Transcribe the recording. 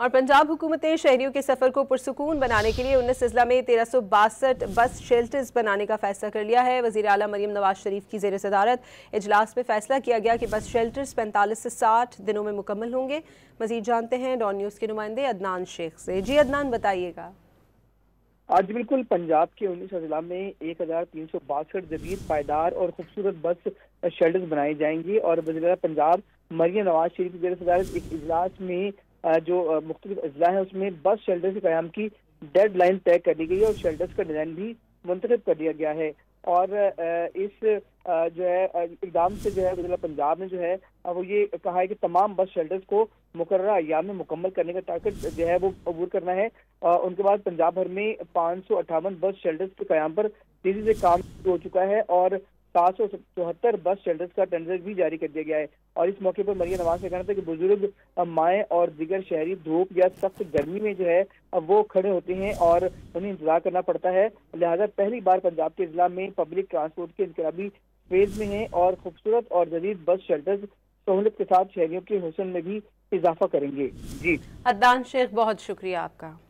और पंजाब हुकूमत ने शहरियों के सफ़र को पुरसुकून बनाने के लिए 19 अजला में 1362 बस शेल्टर्स बनाने का फैसला कर लिया है। वज़ीर आला मरीम नवाज शरीफ की ज़ेर सदारत इजलास में फैसला किया गया कि बस शेल्टर्स 45 से 60 दिनों में मुकम्मल होंगे। मज़ीद जानते हैं डॉन न्यूज़ के नुमाइंदे अदनान शेख से। जी अदनान, बताइएगा। आज बिल्कुल पंजाब के 19 अजला में 1362 जदीद पायदार और खूबसूरत बस शेल्टर्स बनाए जाएंगे और वज़ीर पंजाब मरियम नवाज शरीफ की ज़ेर सदारत एक इजलास में जो मुख्तलिफ अजला है उसमें बस शेल्टर्स के क़याम की डेड लाइन तय कर दी गई है और शेल्टर्स का डिज़ाइन भी मुंतखब कर दिया गया है। और इस जो है इकदाम से जो है वज़ीर पंजाब ने जो है वो ये कहा है कि तमाम बस शेल्टर्स को मुकर्ररा अय्याम में मुकम्मल करने का टारगेट जो है वो अबूर करना है। उनके बाद पंजाब भर में 558 बस शेल्टर्स के क़याम पर तेजी से काम हो चुका है और 774 बस शेल्टर्स का टेंडर भी जारी कर दिया गया है। और इस मौके पर मरियम नवाज ने कहा था कि बुजुर्ग माएँ और दीगर शहरी धूप या सख्त गर्मी में जो है वो खड़े होते हैं और उन्हें इंतजार करना पड़ता है। लिहाजा पहली बार पंजाब के जिला में पब्लिक ट्रांसपोर्ट के इनकलाबी फेज में है और खूबसूरत और जदीद बस शेल्टर्स सहूलत के साथ शहरियों के हुस्न में भी इजाफा करेंगे। जी अदनान शेख, बहुत शुक्रिया आपका।